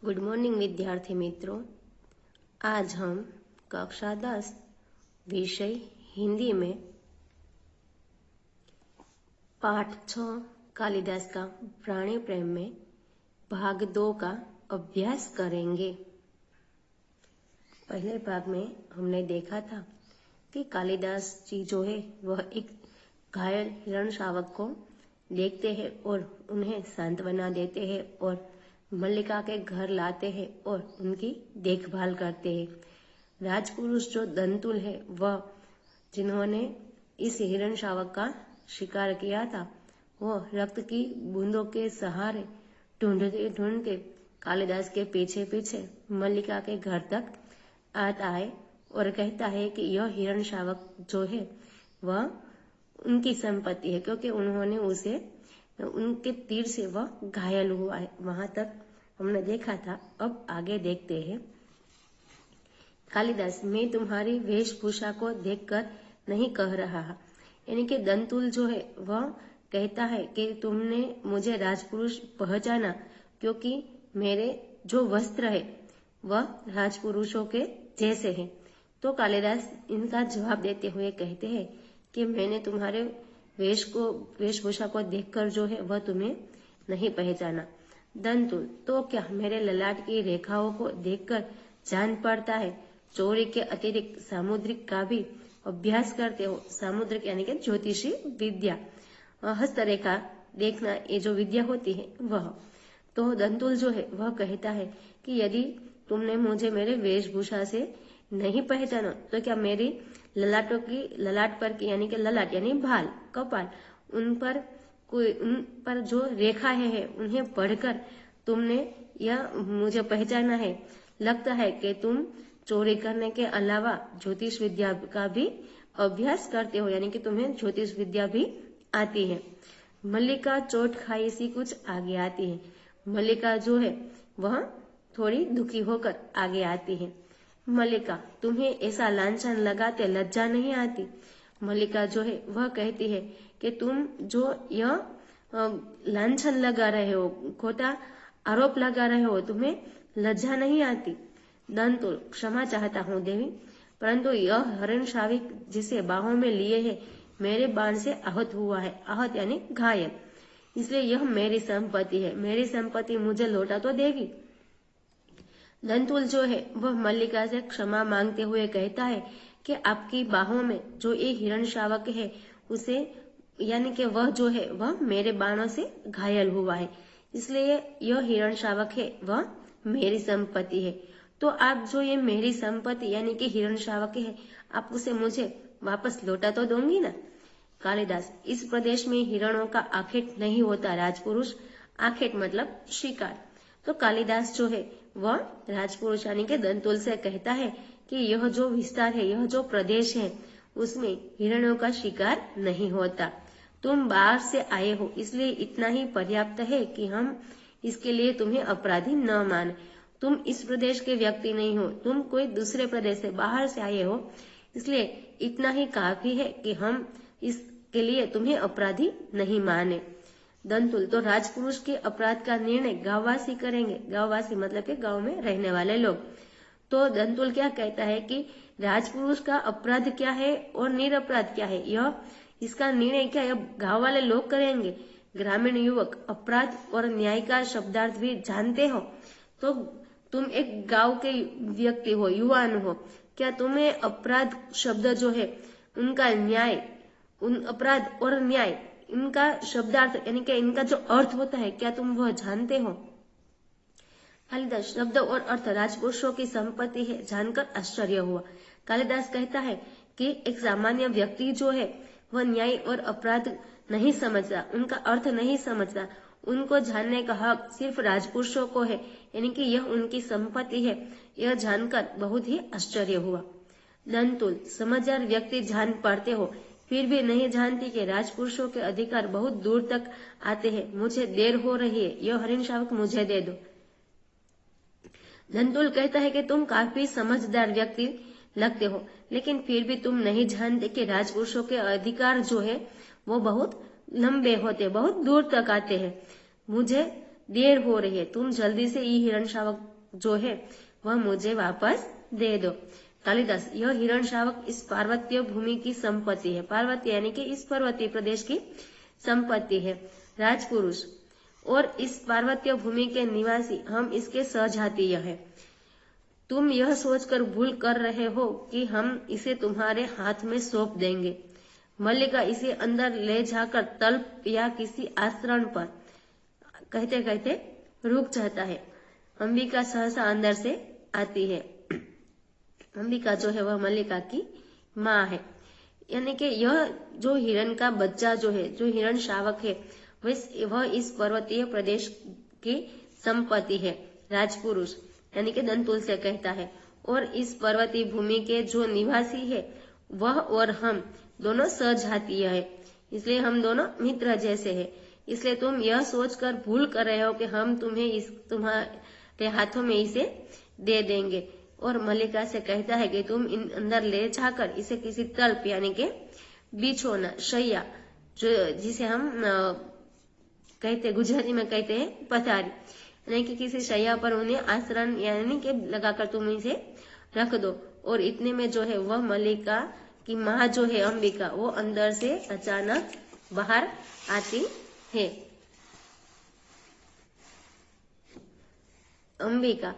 Good morning विद्यार्थी मित्रों। आज हम कक्षा 10 विषय हिंदी में पाठ 6 कालिदास का प्राणी प्रेम में भाग 2 का अभ्यास करेंगे। पहले भाग में हमने देखा था कि कालिदास जी जो है वह एक घायल हिरण शावक को देखते हैं और उन्हें सांत्वना देते हैं और मल्लिका के घर लाते हैं और उनकी देखभाल करते हैं। राजपुरुष जो दंतुल है वह जिन्होंने इस हिरण शावक का शिकार किया था वह रक्त की बूंदों के सहारे ढूंढते ढूंढते कालिदास के पीछे पीछे मल्लिका के घर तक आता है और कहता है कि यह हिरण शावक जो है वह उनकी संपत्ति है क्योंकि उन्होंने उसे उनके तीर से वह घायल हुआ है। वहां तक हमने देखा था। अब आगे देखते हैं। कालिदास, मैं तुम्हारी वेशभूषा को देखकर नहीं कह रहा, यानी कि दंतुल जो है वह कहता है कि तुमने मुझे राजपुरुष पहचाना क्योंकि मेरे जो वस्त्र है वह राजपुरुषों के जैसे हैं। तो कालिदास इनका जवाब देते हुए कहते हैं कि मैंने तुम्हारे वेशभूषा को देखकर जो है वह तुम्हें नहीं पहचाना। दंतुल, तो क्या मेरे ललाट की रेखाओं को देखकर जान पड़ता है चोरी के अतिरिक्त सामुद्रिक का भी अभ्यास करते हो? सामुद्रिक यानी कि ज्योतिषी विद्या, हस्तरेखा देखना, ये जो विद्या होती है वह। तो दंतुल जो है वह कहता है कि यदि तुमने मुझे मेरे वेशभूषा से नहीं पहचाना तो क्या मेरी ललाटों की, ललाट पर की, यानी कि ललाट यानी भाल, कपाल, उन पर जो रेखा है उन्हें पढ़कर तुमने यह मुझे पहचाना है। लगता है कि तुम चोरी करने के अलावा ज्योतिष विद्या का भी अभ्यास करते हो, यानी कि तुम्हें ज्योतिष विद्या भी आती है। मल्लिका चोट खाई सी कुछ आगे आती है। मल्लिका जो है वह थोड़ी दुखी होकर आगे आती है। मल्लिका, तुम्हें ऐसा लांछन लगाते लज्जा नहीं आती? मल्लिका जो है वह कहती है कि तुम जो यह लांछन लगा रहे हो, खोटा आरोप लगा रहे हो, तुम्हें लज्जा नहीं आती? दंतुल, क्षमा चाहता हूँ देवी, परंतु यह हरण शावक जिसे बाहों में लिए है मेरे बाण से आहत हुआ है। आहत यानी घायल, इसलिए यह मेरी संपत्ति है। मेरी संपत्ति मुझे लौटा तो देगी? दंतुल जो है वह मल्लिका से क्षमा मांगते हुए कहता है कि आपकी बाहों में जो एक हिरण शावक है उसे, यानी कि वह जो है वह मेरे बाणों से घायल हुआ है, इसलिए यह हिरण शावक है वह मेरी संपत्ति है। तो आप जो ये मेरी संपत्ति यानी कि हिरण शावक है, आप उसे मुझे वापस लौटा तो दोगी ना? कालिदास, इस प्रदेश में हिरणों का आखेट नहीं होता राजपुरुष। आखेट मतलब शिकार। तो कालिदास जो है वह राजपुरुष यानी कि दंतुल से कहता है कि यह जो विस्तार है, यह जो प्रदेश है, उसमें हिरणों का शिकार नहीं होता। तुम बाहर से आए हो इसलिए इतना ही पर्याप्त है कि हम इसके लिए तुम्हें अपराधी न माने। तुम इस प्रदेश के व्यक्ति नहीं हो, तुम कोई दूसरे प्रदेश से बाहर से आए हो, इसलिए इतना ही काफी है कि हम इसके लिए तुम्हें अपराधी नहीं माने। दंतुल, तो राजपुरुष के अपराध का निर्णय गांववासी करेंगे। गांववासी मतलब के गांव में रहने वाले लोग। तो दंतुल क्या कहता है कि राजपुरुष का अपराध क्या है और निरपराध क्या है, यह इसका निर्णय क्या है गांव वाले लोग करेंगे। ग्रामीण युवक अपराध और न्याय का शब्दार्थ भी जानते हो? तो तुम एक गांव के व्यक्ति हो, युवान हो, क्या तुम्हें अपराध शब्द जो है उनका न्याय, उन अपराध और न्याय, इनका शब्दार्थ यानी कि इनका जो अर्थ होता है, क्या तुम वह जानते हो? कालिदास, शब्द और अर्थ राजपुरुषों की संपत्ति है जानकर आश्चर्य हुआ। कालिदास कहता है कि एक सामान्य व्यक्ति जो है वह न्याय और अपराध नहीं समझता, उनका अर्थ नहीं समझता, उनको जानने का हक सिर्फ राजपुरुषों को है, यानी कि यह उनकी संपत्ति है। यह जानकर बहुत ही आश्चर्य हुआ। दंतुल, समझदार व्यक्ति जान पड़ते हो, फिर भी नहीं जानती कि राजपुरुषों के अधिकार बहुत दूर तक आते हैं। मुझे देर हो रही है, यह हरिण शावक मुझे दे दो। दंतुल कहता है कि तुम काफी समझदार व्यक्ति लगते हो, लेकिन फिर भी तुम नहीं जानते कि राजपुरुषों के अधिकार जो है वो बहुत लंबे होते, बहुत दूर तक आते हैं। मुझे देर हो रही है, तुम जल्दी से ये हिरण शावक जो है वह मुझे वापस दे दो। कालिदास, यह हिरण शावक इस पार्वतीय भूमि की संपत्ति है। पार्वती यानी कि इस पर्वतीय प्रदेश की संपत्ति है। राजपुरुष, और इस पार्वतीय भूमि के निवासी हम इसके सजातीय है। तुम यह सोचकर भूल कर रहे हो कि हम इसे तुम्हारे हाथ में सौंप देंगे। मल्लिका इसे अंदर ले जाकर तल्प या किसी आश्रम पर, कहते कहते रुक जाता है। अंबिका सहसा अंदर से आती है। अंबिका जो है वह मल्लिका की माँ है। यानी कि यह जो हिरण का बच्चा जो है, जो हिरण शावक है, वह इस पर्वतीय प्रदेश की संपत्ति है। राजपुरुष यानी कि दंतुल से कहता है, और इस पर्वतीय भूमि के जो निवासी है वह और हम दोनों सजातीय है, इसलिए हम दोनों मित्र जैसे हैं। इसलिए तुम यह सोचकर भूल कर रहे हो कि हम तुम्हारे हाथों में इसे दे देंगे। और मल्लिका से कहता है कि तुम इन अंदर ले जाकर इसे किसी तल्प यानी कि बिछोना, शैया, जो जिसे हम कहते गुजराती में कहते हैं पथारी, यानी कि किसी शैया पर उन्हें आश्रय यानी कि लगाकर तुम इसे रख दो। और इतने में जो है वह मल्लिका की माँ जो है अंबिका, वो अंदर से अचानक बाहर आती है। अंबिका,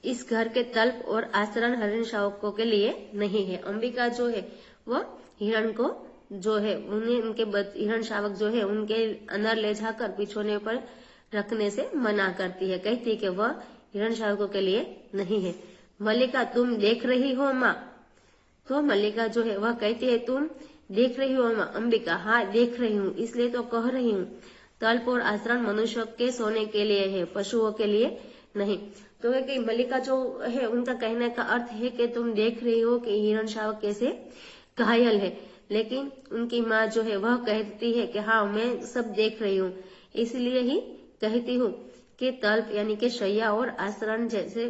इस घर के तल्प और आश्रय हिरण शावकों के लिए नहीं है। अंबिका जो है वह हिरण को जो है उन्हें उनके हिरण शावक जो है उनके अंदर ले जाकर बिछोने पर रखने से मना करती है। कहती है कि वह हिरण शावकों के लिए नहीं है। मल्लिका, तुम देख रही हो माँ? तो मल्लिका जो है वह कहती है, तुम देख रही हो माँ? अंबिका, हाँ देख रही हूँ, इसलिए तो कह रही हूँ। तल्प और आश्रय मनुष्य के सोने के लिए है, पशुओं के लिए नहीं। तो है कि मल्लिका जो है उनका कहने का अर्थ है कि तुम देख रही हो कि हिरण शावक कैसे घायल है, लेकिन उनकी माँ जो है वह कहती है कि हाँ मैं सब देख रही हूँ, इसलिए ही कहती हूँ कि तल्प यानी कि शैया और आश्रय जैसे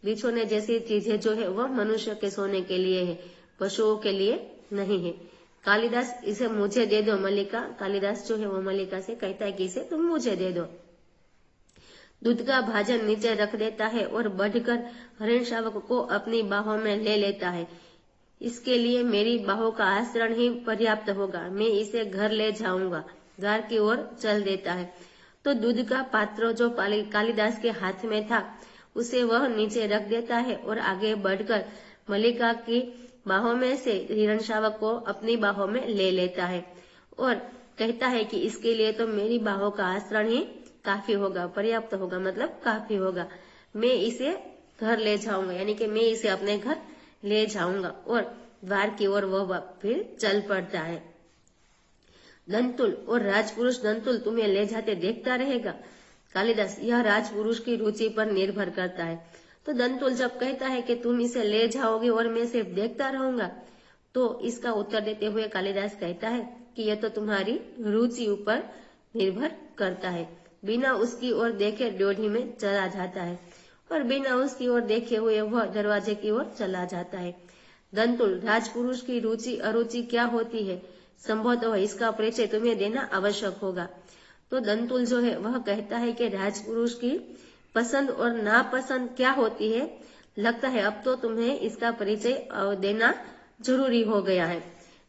बिछोने जैसी चीजें जो है वह मनुष्य के सोने के लिए है, पशुओं के लिए नहीं है। कालिदास, इसे मुझे दे दो मल्लिका। कालिदास जो है वो मल्लिका से कहता है कि इसे तुम मुझे दे दो। दूध का भाजन नीचे रख देता है और बढ़कर हिरण शावक को अपनी बाहों में ले लेता है। इसके लिए मेरी बाहों का आश्रय ही पर्याप्त होगा, मैं इसे घर ले जाऊंगा। द्वार की ओर चल देता है। तो दूध का पात्र जो कालिदास के हाथ में था उसे वह नीचे रख देता है और आगे बढ़कर मल्लिका की बाहों में से हिरण शावक को अपनी बाहों में ले लेता है और कहता है कि इसके लिए तो मेरी बाहों का आश्रय ही काफी होगा, पर्याप्त होगा, मतलब काफी होगा। मैं इसे घर ले जाऊंगा, यानी कि मैं इसे अपने घर ले जाऊंगा। और द्वार की ओर वह फिर चल पड़ता है। दंतुल, और राजपुरुष दंतुल तुम्हें ले जाते देखता रहेगा? कालिदास, यह राजपुरुष की रुचि पर निर्भर करता है। तो दंतुल जब कहता है कि तुम इसे ले जाओगे और मैं सिर्फ देखता रहूंगा, तो इसका उत्तर देते हुए कालिदास कहता है कि यह तो तुम्हारी रुचि ऊपर निर्भर करता है। बिना उसकी ओर देखे ड्योढ़ी में चला जाता है और बिना उसकी ओर देखे हुए वह दरवाजे की ओर चला जाता है। दंतुल, राजपुरुष की रुचि अरुचि क्या होती है? संभवतः इसका परिचय तुम्हें देना आवश्यक होगा। तो दंतुल जो है वह कहता है कि राजपुरुष की पसंद और नापसंद क्या होती है, लगता है अब तो तुम्हें इसका परिचय देना जरूरी हो गया है।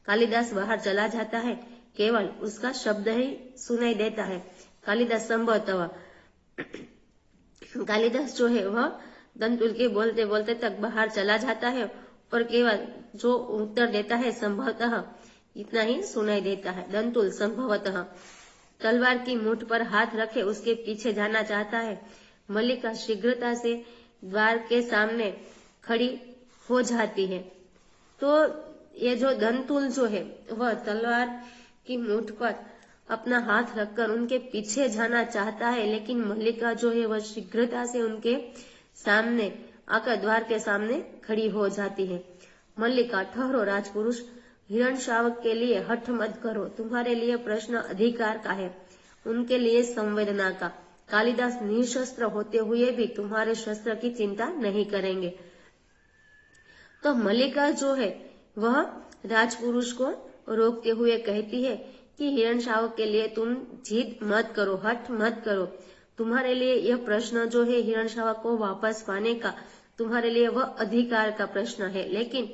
कालिदास बाहर चला जाता है, केवल उसका शब्द ही सुनाई देता है। कालिदास संभवतः कालिदास जो है वह दंतुल के बोलते बोलते तक बाहर चला जाता है और केवल जो उत्तर देता है संभवतः इतना ही सुनाई देता है। दंतुल संभवतः तलवार की मुठ पर हाथ रखे उसके पीछे जाना चाहता है। मल्लिका शीघ्रता से द्वार के सामने खड़ी हो जाती है। तो ये जो दंतुल जो है वह तलवार की मुठ पर अपना हाथ रखकर उनके पीछे जाना चाहता है, लेकिन मल्लिका जो है वह शीघ्रता से उनके सामने आकर द्वार के सामने खड़ी हो जाती है। मल्लिका, ठहरो राजपुरुष, हिरण शावक के लिए हठ मत करो, तुम्हारे लिए प्रश्न अधिकार का है, उनके लिए संवेदना का। कालिदास निशस्त्र होते हुए भी तुम्हारे शस्त्र की चिंता नहीं करेंगे। तो मल्लिका जो है वह राजपुरुष को रोकते हुए कहती है कि हिरण शावक के लिए तुम जिद मत करो, हठ मत करो, तुम्हारे लिए यह प्रश्न जो है हिरणश्रावक को वापस पाने का, तुम्हारे लिए वह अधिकार का प्रश्न है। लेकिन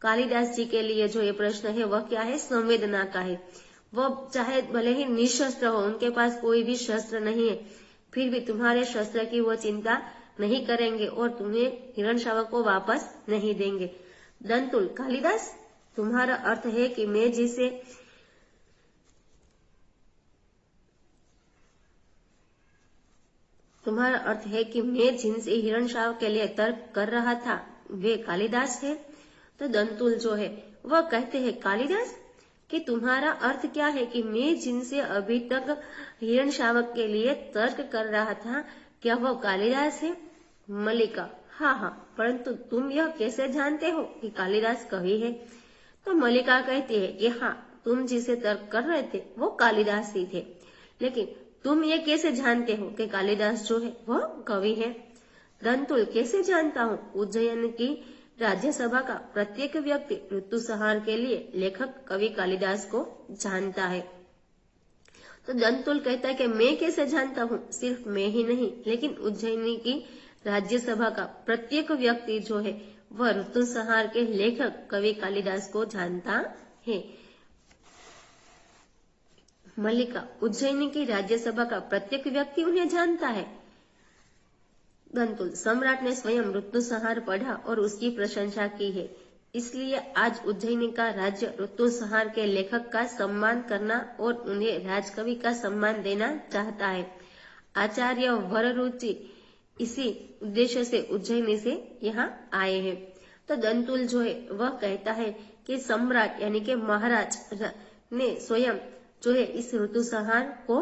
कालिदास जी के लिए जो ये प्रश्न है वह क्या है, संवेदना का है। वह चाहे भले ही निशस्त्र हो, उनके पास कोई भी शस्त्र नहीं है, फिर भी तुम्हारे शस्त्र की वो चिंता नहीं करेंगे और तुम्हें हिरणश्रावक को वापस नहीं देंगे। दंतुल, कालिदास, तुम्हारा अर्थ है कि मैं जिसे तुम्हारा अर्थ है कि मैं जिनसे हिरणश्रावक के लिए तर्क कर रहा था वे कालिदास है। तो दंतुल जो है वह कहते हैं, कालिदास कि तुम्हारा अर्थ क्या है कि मैं जिनसे अभी तक हिरणश्रावक के लिए तर्क कर रहा था, क्या वह कालिदास है? मल्लिका, हाँ, परंतु तुम यह कैसे जानते हो कि कालिदास कवि है? तो मल्लिका कहती है कि हाँ, तुम जिसे तर्क कर रहे थे वो कालिदास ही थे, लेकिन तुम ये कैसे जानते हो कि कालिदास जो है वह कवि है? दंतुल, कैसे जानता हूँ? उज्जैन की राज्यसभा का प्रत्येक व्यक्ति ऋतुसंहार के लिए लेखक कवि कालिदास को जानता है। तो दंतुल कहता है कि मैं कैसे जानता हूँ? सिर्फ मैं ही नहीं, लेकिन उज्जैनी की राज्यसभा का प्रत्येक व्यक्ति जो है वह ऋतुसंहार के लेखक कवि कालिदास को जानता है। मल्लिका, उज्जैनी की राज्यसभा का प्रत्येक व्यक्ति उन्हें जानता है। दंतुल, सम्राट ने स्वयं ऋतुसंहार पढ़ा और उसकी प्रशंसा की है, इसलिए आज उज्जैनी का राज्य ऋतुसंहार के लेखक का सम्मान करना और उन्हें राजकवि का सम्मान देना चाहता है। आचार्य वररुचि इसी उद्देश्य से उज्जैनी से यहाँ आए हैं। तो दंतुल जो है वह कहता है कि सम्राट यानी कि महाराज ने स्वयं जो है इस ऋतुसंहार को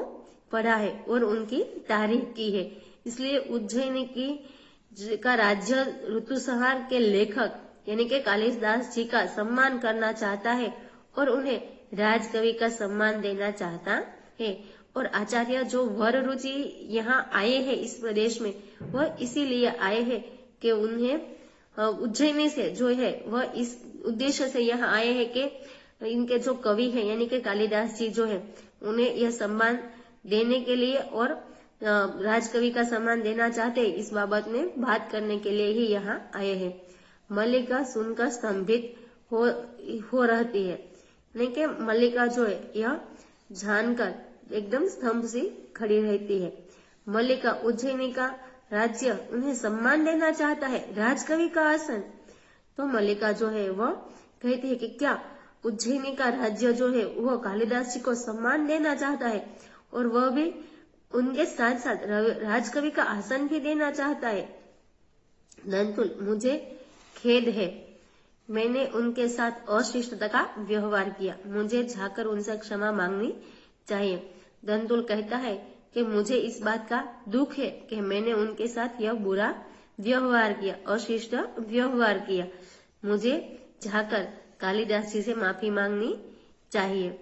पढ़ा है और उनकी तारीफ की है, इसलिए उज्जैन का राज्य ऋतुसंहार के लेखक यानी कि कालिदास जी का सम्मान करना चाहता है और उन्हें राजकवि का सम्मान देना चाहता है। और आचार्य जो वररुचि यहाँ आए हैं इस प्रदेश में, वह इसीलिए आए हैं कि उन्हें उज्जैनी से जो है वह इस उद्देश्य से यहाँ आए हैं कि इनके जो कवि हैं यानी कि कालिदास जी जो है उन्हें यह सम्मान देने के लिए और राजकवि का सम्मान देना चाहते हैं, इस बाबत में बात करने के लिए ही यहाँ आए हैं। मल्लिका सुनकर स्तंभित हो रहती है, नहीं कि मल्लिका जो है यह जानकर एकदम स्तंभ सी खड़ी रहती है। मल्लिका, उज्जैनी का राज्य उन्हें सम्मान देना चाहता है, राजकवि का आसन। तो मल्लिका जो है वह कहती है कि क्या उज्जैनी का राज्य जो है वह कालिदास जी को सम्मान देना चाहता है और वह भी उनके साथ साथ राजकवि का आसन भी देना चाहता है। दंतुल, मुझे खेद है, मैंने उनके साथ अशिष्टता का व्यवहार किया, मुझे जाकर उनसे क्षमा मांगनी चाहिए। दंतुल कहता है कि मुझे इस बात का दुख है कि मैंने उनके साथ यह बुरा व्यवहार किया, अशिष्ट व्यवहार किया, मुझे जाकर कालिदास जी से माफी मांगनी चाहिए।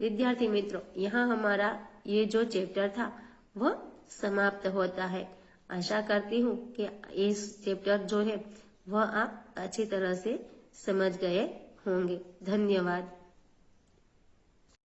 विद्यार्थी मित्रों, यहाँ हमारा ये जो चैप्टर था वह समाप्त होता है। आशा करती हूँ कि इस चैप्टर जो है वह आप अच्छी तरह से समझ गए होंगे। धन्यवाद।